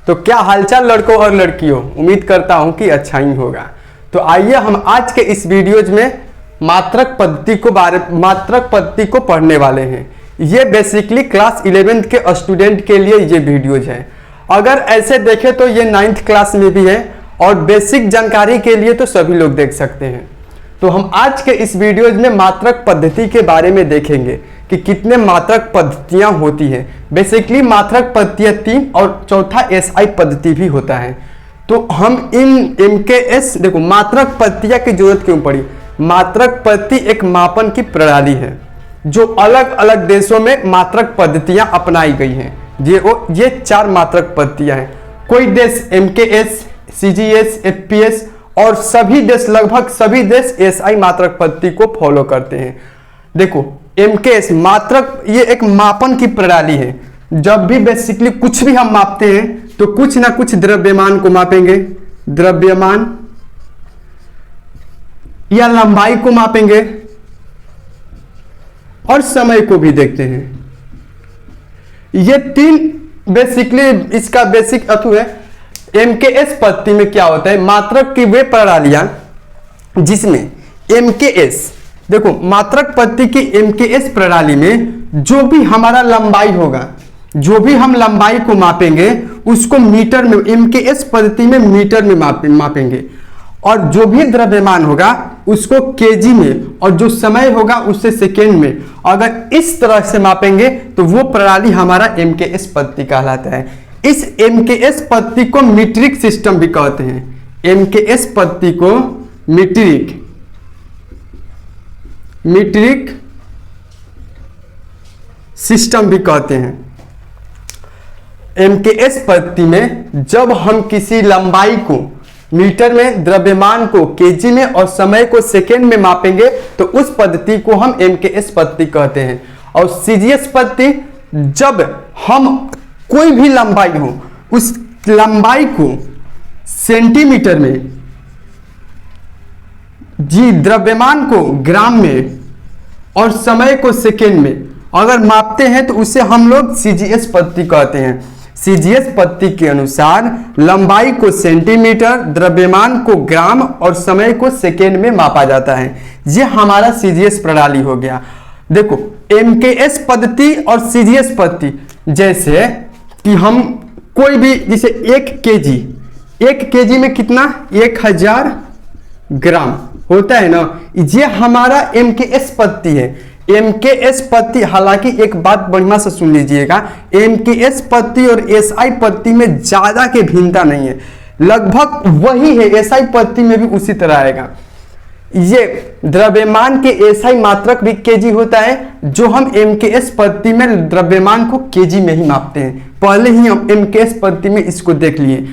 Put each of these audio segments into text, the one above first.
तो क्या हालचाल लड़कों और लड़कियों, उम्मीद करता हूं कि अच्छा ही होगा। तो आइए हम आज के इस वीडियोज में मात्रक पद्धति को पढ़ने वाले हैं। ये बेसिकली क्लास 11th के स्टूडेंट के लिए ये वीडियोज है। अगर ऐसे देखें तो ये 9th क्लास में भी है और बेसिक जानकारी के लिए तो सभी लोग देख सकते हैं। तो हम आज के इस वीडियोज में मात्रक पद्धति के बारे में देखेंगे कि कितने मात्रक पद्धतियां होती हैं। बेसिकली मात्रक पद्धतियां 3 और चौथा एसआई पद्धति भी होता है। तो हम इन एमकेएस देखो मात्रक पद्धतियां की जरूरत क्यों पड़ी। मात्रक पद्धति एक मापन की प्रणाली है जो अलग अलग देशों में मात्रक पद्धतियां अपनाई गई हैं। ये 4 मात्रक पद्धतियां हैं। कोई देश एमकेएस, सीजीएस, एफपीएस और सभी देश लगभग सभी देश एसआई मात्रक पद्धति को फॉलो करते हैं। देखो एमकेएस मात्रक ये एक मापन की प्रणाली है। जब भी बेसिकली कुछ भी हम मापते हैं तो कुछ ना कुछ द्रव्यमान को मापेंगे, द्रव्यमान या लंबाई को मापेंगे और समय को भी देखते हैं। ये 3 बेसिकली इसका बेसिक अर्थु है। एमकेएस पद्धति में क्या होता है, मात्रक की वे प्रणालियां जिसमें एमकेएस देखो मात्रक पद्धति की एमकेएस प्रणाली में जो भी हमारा लंबाई होगा, जो भी हम लंबाई को मापेंगे उसको मीटर में, एमकेएस पद्धति में मीटर में मापेंगे और जो भी द्रव्यमान होगा उसको केजी में और जो समय होगा उससे सेकेंड में। अगर इस तरह से मापेंगे तो वो प्रणाली हमारा एमकेएस पद्धति कहलाता है। इस एमकेएस पद्धति को मीट्रिक सिस्टम भी कहते हैं। एमकेएस पद्धति को मीट्रिक सिस्टम भी कहते हैं। एमकेएस पद्धति में जब हम किसी लंबाई को मीटर में, द्रव्यमान को केजी में और समय को सेकेंड में मापेंगे तो उस पद्धति को हम एमकेएस पद्धति कहते हैं। और सीजीएस पद्धति जब हम कोई भी लंबाई हो उस लंबाई को सेंटीमीटर में, द्रव्यमान को ग्राम में और समय को सेकेंड में अगर मापते हैं तो उसे हम लोग सीजीएस पद्धति कहते हैं। सीजीएस पद्धति के अनुसार लंबाई को सेंटीमीटर, द्रव्यमान को ग्राम और समय को सेकेंड में मापा जाता है। यह हमारा सीजीएस प्रणाली हो गया। देखो एमकेएस पद्धति और सीजीएस पद्धति जैसे कि हम कोई भी जैसे 1 केजी में कितना 1000 ग्राम होता है ना, ये हमारा एमकेएस पद्धति है। एमकेएस पद्धति, हालांकि एक बात बढ़िया से सुन लीजिएगा, एमकेएस पद्धति और एसआई पद्धति में ज्यादा के भिन्नता नहीं है, लगभग वही है। एसआई पद्धति में भी उसी तरह आएगा। ये द्रव्यमान के एसआई मात्रक भी केजी होता है, जो हम एमकेएस पद्धति में द्रव्यमान को केजी में ही मापते हैं। पहले ही हम एमकेएस पद्धति में इसको देख लिए।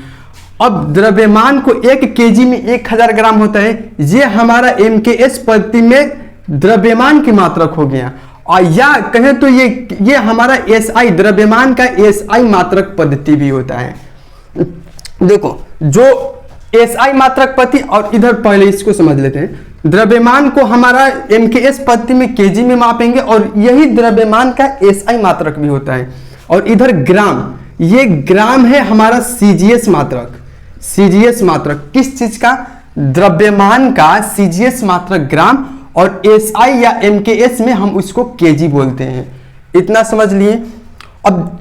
अब द्रव्यमान को 1 केजी में 1000 ग्राम होता है, ये हमारा एमकेएस पद्धति में द्रव्यमान की मात्रक हो गया। और या कहें तो ये हमारा एसआई, द्रव्यमान का एसआई मात्रक पद्धति भी होता है। देखो जो एसआई मात्रक पद्धति, और इधर पहले इसको समझ लेते हैं। द्रव्यमान को हमारा एमकेएस पद्धति में केजी में मापेंगे और यही द्रव्यमान का एसआई मात्रक भी होता है। और इधर ग्राम, ये ग्राम है हमारा सीजीएस मात्रक। सीजीएस मात्रक किस चीज का, द्रव्यमान का सीजीएस मात्रक ग्राम, और एसआई या एमकेएस में हम उसको केजी बोलते हैं। इतना समझ लिए। अब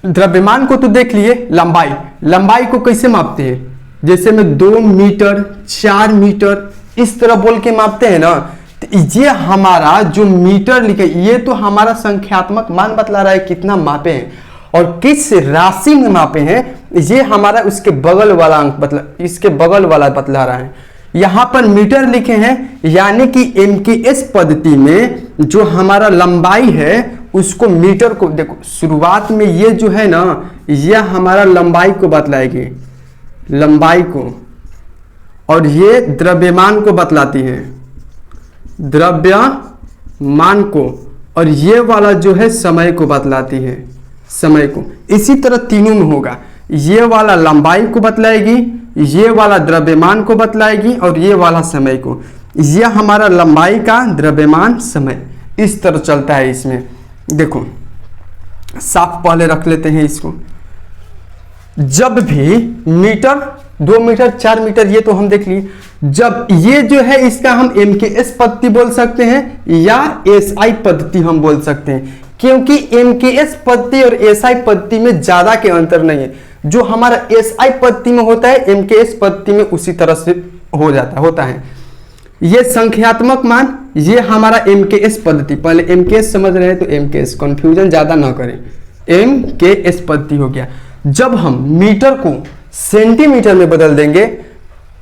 द्रव्यमान को तो देख लिए, लंबाई को कैसे मापते हैं, जैसे में 2 मीटर, 4 मीटर इस तरह बोल के मापते हैं ना। तो ये हमारा जो मीटर लिखे, ये तो हमारा संख्यात्मक मान बतला रहा है कितना मापे हैं और किस राशि में मापे हैं। ये हमारा उसके बगल वाला अंक इसके बगल वाला बतला रहा है। यहां पर मीटर लिखे हैं, यानी कि एमकेएस पद्धति में जो हमारा लंबाई है उसको मीटर को, देखो शुरुआत में ये जो है ना, यह हमारा लंबाई को बतलाएगी, लंबाई को, और ये द्रव्यमान को बतलाती है, द्रव्यमान को, और ये वाला जो है समय को बतलाती है, समय को। इसी तरह तीनों में होगा, ये वाला लंबाई को बतलाएगी, ये वाला द्रव्यमान को बतलाएगी और ये वाला समय को। यह हमारा लंबाई का, द्रव्यमान, समय इस तरह चलता है। इसमें देखो साफ पहले रख लेते हैं इसको। जब भी मीटर, 2 मीटर, 4 मीटर ये तो हम देख लिए, जब ये जो है इसका हम MKS पद्धति बोल सकते हैं या SI पद्धति हम बोल सकते हैं, क्योंकि MKS पद्धति और SI पद्धति में ज्यादा के अंतर नहीं है। जो हमारा SI पद्धति में होता है MKS पद्धति में उसी तरह से होता है। ये संख्यात्मक मान, ये हमारा MKS पद्धति, पहले MKS समझ रहे हैं तो MKS, कंफ्यूजन ज्यादा ना करें, MKS पद्धति हो गया। जब हम मीटर को सेंटीमीटर में बदल देंगे,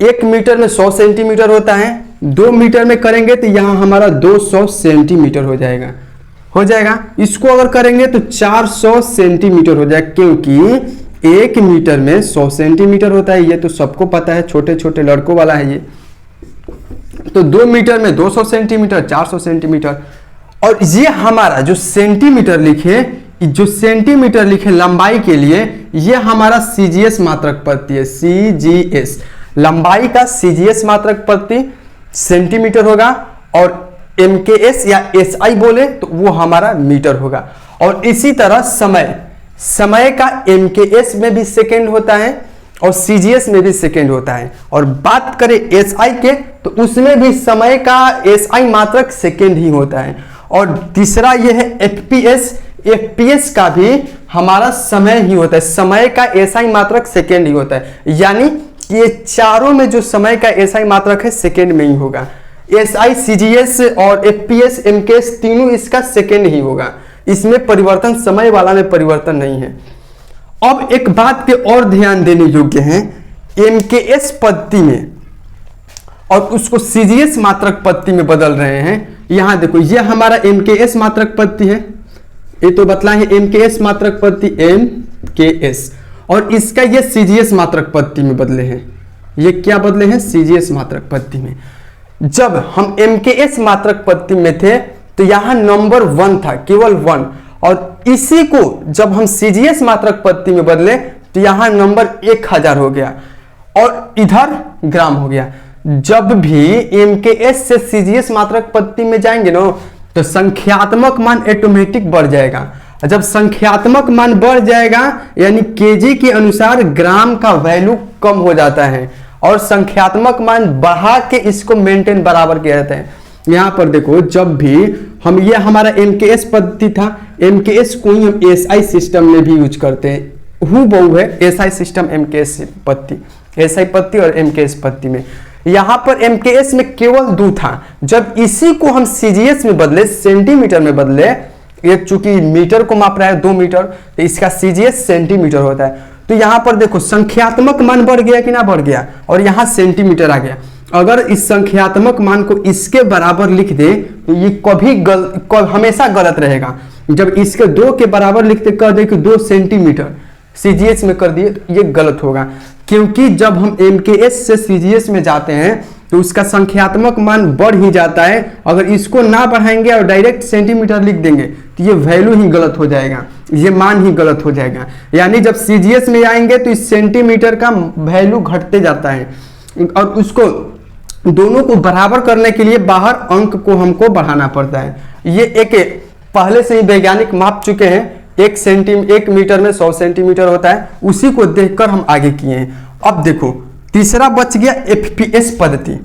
1 मीटर में 100 सेंटीमीटर होता है, 2 मीटर में करेंगे तो यहाँ हमारा 200 सेंटीमीटर हो जाएगा। इसको अगर करेंगे तो 400 सेंटीमीटर हो जाएगा, क्योंकि 1 मीटर में 100 सेंटीमीटर होता है, ये तो सबको पता है, छोटे छोटे लड़कों वाला है ये। तो 2 मीटर में 200 सेंटीमीटर, 400 सेंटीमीटर। और ये हमारा जो सेंटीमीटर लिखे लंबाई के लिए, ये हमारा CGS मात्रक पद्धति है। CGS लंबाई का CGS मात्रक पद्धति सेंटीमीटर होगा, और MKS या SI बोले तो वो हमारा मीटर होगा। और इसी तरह समय का MKS में भी सेकेंड होता है और CGS में भी सेकेंड होता है। और बात करें SI के तो उसमें भी समय का SI मात्रक सेकेंड ही होता है। और तीसरा ये है FPS का भी हमारा समय ही होता है, समय का SI मात्रक सेकेंड ही होता है। यानी ये चारों में जो समय का SI मात्रक है सेकेंड में ही होगा। SI, CGS और FPS, MKS तीनों इसका सेकेंड ही होगा, इसमें परिवर्तन, समय वाला में परिवर्तन नहीं है। अब एक बात पे और ध्यान देने योग्य है, MKS पद्धति में और उसको CGS मात्रक पद्धति में बदल रहे हैं। यहां देखो, ये हमारा MKS मात्रक पद्धति है, ये तो बतलाएंगे MKS मात्रक पद्धति MKS, और इसका ये CGS मात्रक पद्धति में बदले हैं। ये क्या बदले हैं? CGS मात्रक पद्धति में। जब हम MKS मात्रक पद्धति में थे तो यहां नंबर 1 था, केवल 1, और इसी को जब हम CGS मात्रक पद्धति में बदले तो यहां नंबर 1000 हो गया और इधर ग्राम हो गया। जब भी MKS से CGS मात्रक पद्धति में जाएंगे ना तो संख्यात्मक मान ऑटोमेटिक बढ़ जाएगा। जब संख्यात्मक मान बढ़ जाएगा यानी केजी के अनुसार ग्राम का वैल्यू कम हो जाता है, और संख्यात्मक मान बढ़ा के इसको मेंटेन बराबर किया जाता है। यहां पर देखो, जब भी हम, ये हमारा MKS पद्धति था, MKS को ही हम SI सिस्टम में भी यूज करते हैं, हूबहू है SI सिस्टम MKS पद्धति, SI पद्धति और MKS पद्धति में। यहां पर MKS में केवल 2 था, जब इसी को हम CGS में बदले, सेंटीमीटर में बदले, ये चूंकि मीटर को माप रहा है 2 मीटर, तो इसका CGS सेंटीमीटर होता है। तो यहां पर देखो संख्यात्मक मान बढ़ गया कि ना बढ़ गया, और यहां सेंटीमीटर आ गया। अगर इस संख्यात्मक मान को इसके बराबर लिख दे तो ये हमेशा गलत रहेगा। जब इसके 2 के बराबर लिखते कर दे कि 2 सेंटीमीटर, CGS में कर दिए तो ये गलत होगा, क्योंकि जब हम MKS से CGS में जाते हैं तो उसका संख्यात्मक मान बढ़ ही जाता है। अगर इसको ना बढ़ाएंगे और डायरेक्ट सेंटीमीटर लिख देंगे तो ये वैल्यू ही गलत हो जाएगा, ये मान ही गलत हो जाएगा। यानी जब CGS में आएंगे तो इस सेंटीमीटर का वैल्यू घटते जाता है, और उसको दोनों को बराबर करने के लिए बाहर अंक को हमको बढ़ाना पड़ता है। ये एक पहले से ही वैज्ञानिक माप चुके हैं, 1 मीटर में 100 सेंटीमीटर होता है, उसी को देखकर हम आगे किए हैं। अब देखो तीसरा बच गया FPS पद्धति।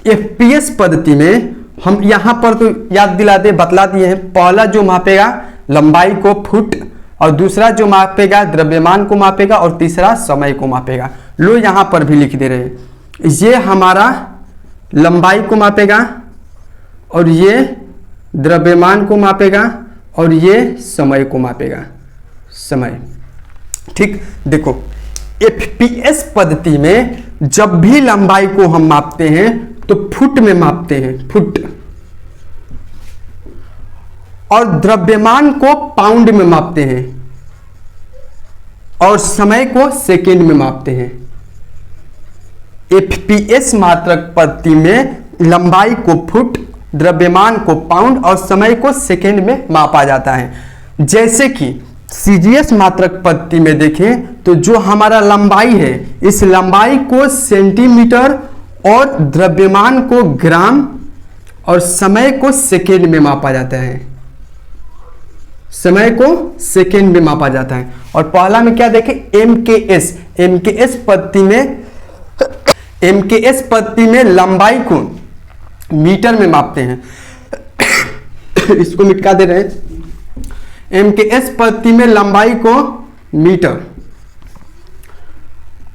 FPS पद्धति में हम यहां पर तो याद दिला दे, बतला दिए हैं, पहला जो मापेगा लंबाई को फुट, और दूसरा जो मापेगा द्रव्यमान को मापेगा, और तीसरा समय को मापेगा। लो यहां पर भी लिख दे रहे हैं, ये हमारा लंबाई को मापेगा, और ये द्रव्यमान को मापेगा, और ये समय को मापेगा, समय। ठीक, देखो FPS पद्धति में जब भी लंबाई को हम मापते हैं तो फुट में मापते हैं, फुट, और द्रव्यमान को पाउंड में मापते हैं, और समय को सेकेंड में मापते हैं। FPS मात्रक पद्धति में लंबाई को फुट, द्रव्यमान को पाउंड और समय को सेकेंड में मापा जाता है। जैसे कि CGS मात्रक पद्धति में देखें तो जो हमारा लंबाई है, इस लंबाई को सेंटीमीटर और द्रव्यमान को ग्राम और समय को सेकेंड में मापा जाता है। समय को सेकेंड में मापा जाता है। और पहला में क्या देखें, एमकेएस। एमकेएस पद्धति में लंबाई को मीटर में मापते हैं। इसको मिटा दे रहे हैं। एमकेएस पद्धति में लंबाई को मीटर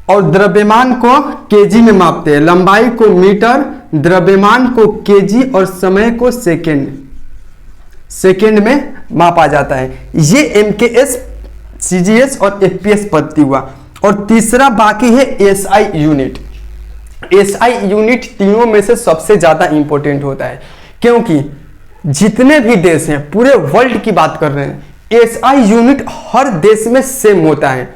और द्रव्यमान को केजी में मापते हैं। लंबाई को मीटर, द्रव्यमान को केजी और समय को सेकेंड में मापा जाता है। ये एमकेएस, सीजीएस और एफपीएस पद्धति हुआ। और तीसरा बाकी है एसआई यूनिट। एसआई यूनिट तीनों में से सबसे ज्यादा इंपॉर्टेंट होता है, क्योंकि जितने भी देश हैं, पूरे वर्ल्ड की बात कर रहे हैं, एसआई यूनिट हर देश में सेम होता है,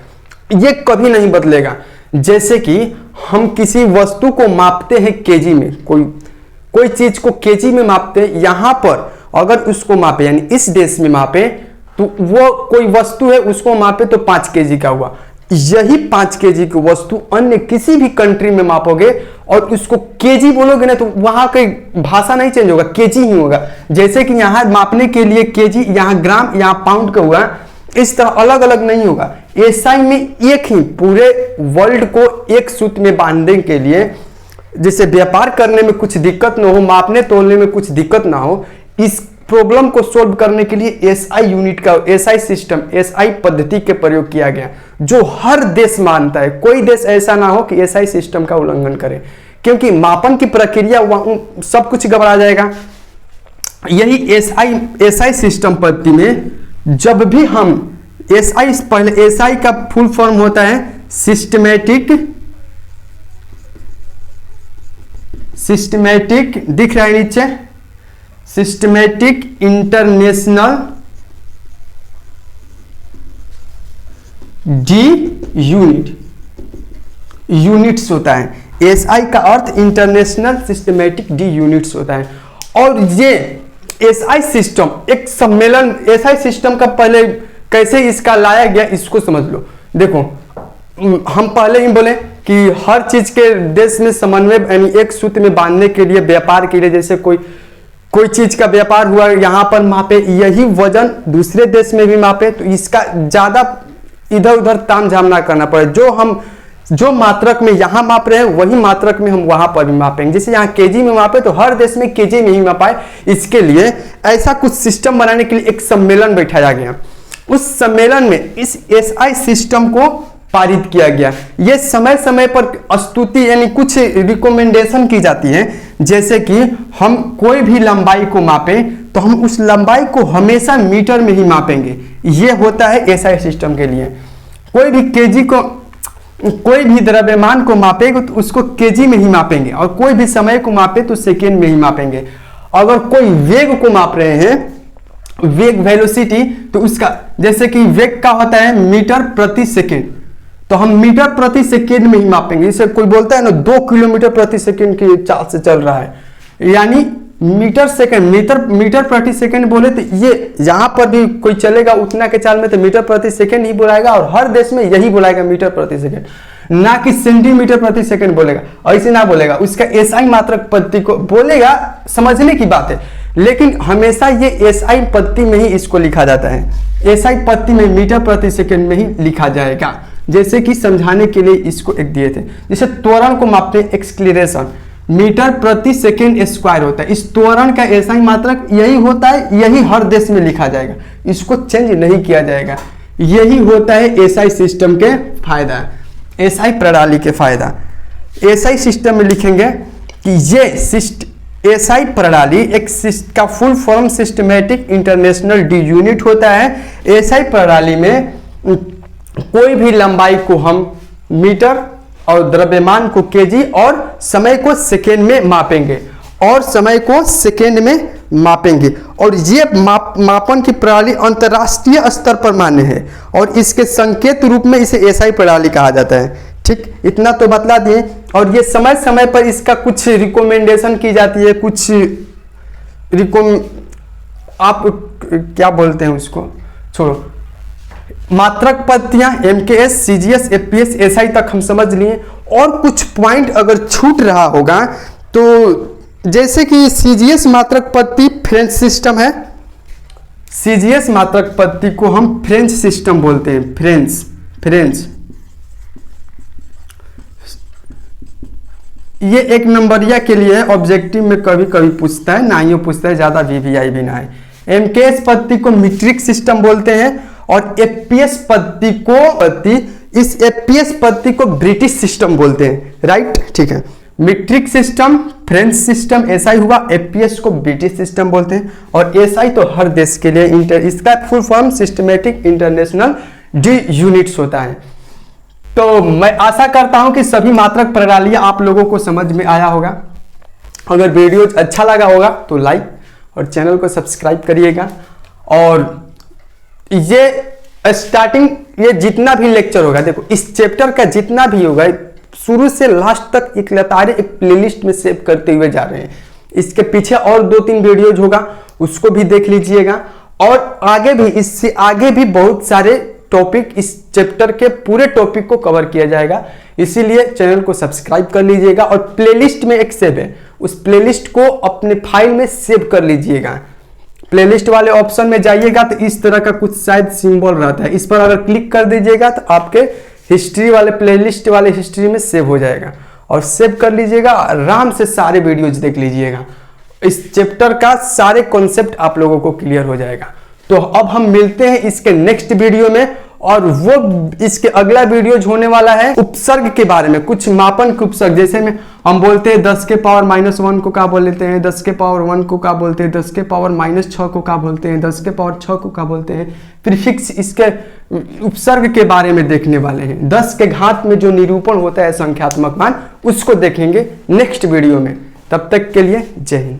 ये कभी नहीं बदलेगा। जैसे कि हम किसी वस्तु को मापते हैं केजी में, कोई चीज को केजी में मापते हैं, यहां पर अगर उसको मापे यानी इस देश में मापे तो वो कोई वस्तु है उसको मापे तो 5 केजी का हुआ। यही 5 केजी की वस्तु अन्य किसी भी कंट्री में मापोगे और उसको केजी बोलोगे ना तो वहां की भाषा नहीं चेंज होगा, केजी ही होगा। जैसे कि यहां मापने के लिए केजी, यहां ग्राम, यहां पाउंड का हुआ, इस तरह अलग अलग नहीं होगा। एसआई में एक ही पूरे वर्ल्ड को एक सूत्र में बांधने के लिए, जैसे व्यापार करने में कुछ दिक्कत ना हो, मापने तोलने में कुछ दिक्कत ना हो, इस प्रॉब्लम को सॉल्व करने के लिए एसआई यूनिट का, एसआई सिस्टम, एसआई पद्धति के प्रयोग किया गया, जो हर देश मानता है। कोई देश ऐसा ना हो कि एसआई सिस्टम का उल्लंघन करे, क्योंकि मापन की प्रक्रिया सब कुछ गड़बड़ा जाएगा। यही एसआई सिस्टम पद्धति में जब भी हम पहले एसआई का फुल फॉर्म होता है सिस्टमैटिक दिख रहा है नीचे, सिस्टमैटिक इंटरनेशनल यूनिट्स होता है। एसआई का अर्थ इंटरनेशनल सिस्टमैटिक डी यूनिट्स होता है। और ये एसआई सिस्टम एक सम्मेलन, एसआई सिस्टम का पहले कैसे इसका लाया गया इसको समझ लो। देखो, हम पहले ही बोले कि हर चीज के देश में समन्वय यानी एक सूत्र में बांधने के लिए, व्यापार के लिए, जैसे कोई चीज का व्यापार हुआ यहां पर मापे, यही वजन दूसरे देश में भी मापे, तो इसका ज्यादा इधर उधर तामझाम ना करना पड़े। जो मात्रक में यहां माप रहे हैं वही मात्रक में हम वहां पर भी मापेंगे। जैसे यहां केजी में मापे तो हर देश में केजी में ही मापाए। इसके लिए ऐसा कुछ सिस्टम बनाने के लिए एक सम्मेलन बैठाया गया। उस सम्मेलन में इस एसआई सिस्टम को पारित किया गया। यह समय समय पर स्तुति यानी कुछ रिकमेंडेशन की जाती है, जैसे कि हम कोई भी लंबाई को मापें तो हम उस लंबाई को हमेशा मीटर में ही मापेंगे। यह होता है एसआई सिस्टम के लिए। कोई भी केजी को, कोई भी द्रव्यमान को मापेगा तो उसको केजी में ही मापेंगे, और कोई भी समय को मापे तो सेकेंड में ही मापेंगे। अगर कोई वेग को माप रहे हैं, वेग वेलोसिटी, तो उसका जैसे कि वेग का होता है मीटर प्रति सेकेंड, तो हम मीटर प्रति सेकेंड में ही मापेंगे। जैसे कोई बोलता है ना 2 किलोमीटर प्रति सेकेंड की चाल से चल रहा है, यानी मीटर प्रति सेकेंड बोले तो ये यहां पर भी कोई चलेगा उतना के चाल में तो मीटर प्रति सेकेंड ही बोलाएगा, और हर देश में यही बोलाएगा मीटर प्रति सेकेंड, ना कि सेंटीमीटर प्रति सेकेंड बोलेगा। ऐसे ना बोलेगा, उसका एसआई मात्रक पद्धति को बोलेगा, समझने की बात है। लेकिन हमेशा ये एसआई पद्धति में ही इसको लिखा जाता है। एसआई पद्धति में मीटर प्रति सेकेंड में ही लिखा जाएगा। जैसे कि समझाने के लिए इसको एक दिए थे, जैसे त्वरण को मापते हैं एक्सक्लेरेशन, मीटर प्रति सेकेंड स्क्वायर होता है। इस त्वरण का एसआई मात्रक यही होता है, यही हर देश में लिखा जाएगा, इसको चेंज नहीं किया जाएगा। यही होता है एसआई सिस्टम के फायदा, एसआई प्रणाली के फायदा। एसआई सिस्टम में लिखेंगे कि ये एसआई प्रणाली एक का full form systematic international D unit होता है। एसआई प्रणाली में कोई भी लंबाई को हम मीटर और द्रव्यमान को केजी और समय को सेकेंड में मापेंगे, और ये मापन की प्रणाली अंतर्राष्ट्रीय स्तर पर मान्य है, और इसके संकेत रूप में इसे एसआई प्रणाली कहा जाता है। ठीक, इतना तो बतला दिए। और ये समय समय पर इसका कुछ रिकमेंडेशन की जाती है, कुछ आप क्या बोलते हैं उसको छोड़ो, मात्रक पद्धतियां एमकेएस, सीजीएस, एफपीएस, एसआई तक हम समझ लिए। और कुछ पॉइंट अगर छूट रहा होगा तो जैसे कि सीजीएस मात्रक पद्धति फ्रेंच सिस्टम है, सीजीएस मात्रक पद्धति को हम फ्रेंच सिस्टम बोलते हैं। फ्रेंच ये एक नंबरिया के लिए ऑब्जेक्टिव में कभी कभी पूछता है, ना ही पूछता है, ज्यादा वीवीआई भी ना है। एमकेएस पद्धति को मीट्रिक सिस्टम बोलते हैं और एफपीएस पद्धति इस एफपीएस पद्धति को ब्रिटिश सिस्टम बोलते हैं। राइट, ठीक है। Metric system French system SI हुआ, एफपीएस को ब्रिटिश सिस्टम बोलते हैं और एसआई तो हर देश के लिए इसका full form systematic international D units होता है। तो मैं आशा करता हूं कि सभी मात्रक प्रणालियां आप लोगों को समझ में आया होगा। अगर वीडियो अच्छा लगा होगा तो लाइक और चैनल को सब्सक्राइब करिएगा। और ये स्टार्टिंग ये जितना भी लेक्चर होगा, देखो इस चैप्टर का जितना भी होगा शुरू से लास्ट तक एक लतारे एक प्लेलिस्ट में सेव करते हुए जा रहे हैं। इसके पीछे और 2-3 वीडियोज होगा, उसको भी देख लीजिएगा। और आगे भी, इससे आगे भी बहुत सारे टॉपिक, इस चैप्टर के पूरे टॉपिक को कवर किया जाएगा। इसीलिए चैनल को सब्सक्राइब कर लीजिएगा और प्लेलिस्ट में एक सेव है, उस प्लेलिस्ट को अपने फाइल में सेव कर लीजिएगा। प्लेलिस्ट वाले ऑप्शन में जाइएगा तो इस तरह का कुछ शायद सिंबल रहता है, इस पर अगर क्लिक कर दीजिएगा तो आपके हिस्ट्री वाले प्लेलिस्ट वाले हिस्ट्री में सेव हो जाएगा और सेव कर लीजिएगा। आराम से सारे वीडियोज देख लीजिएगा, इस चैप्टर का सारे कॉन्सेप्ट आप लोगों को क्लियर हो जाएगा। तो अब हम मिलते हैं इसके नेक्स्ट वीडियो में, और वो इसके अगला वीडियो होने वाला है उपसर्ग के बारे में, कुछ मापन के उपसर्ग। जैसे में हम बोलते हैं 10 के पावर -1 को क्या बोलते हैं, 10 के पावर 1 को क्या बोलते हैं, 10 के पावर -6 को क्या बोलते हैं, 10 के पावर 6 को क्या बोलते हैं। प्रीफिक्स इसके उपसर्ग के बारे में देखने वाले हैं। 10 के घात में जो निरूपण होता है संख्यात्मक मान, उसको देखेंगे नेक्स्ट वीडियो में। तब तक के लिए जय हिंद।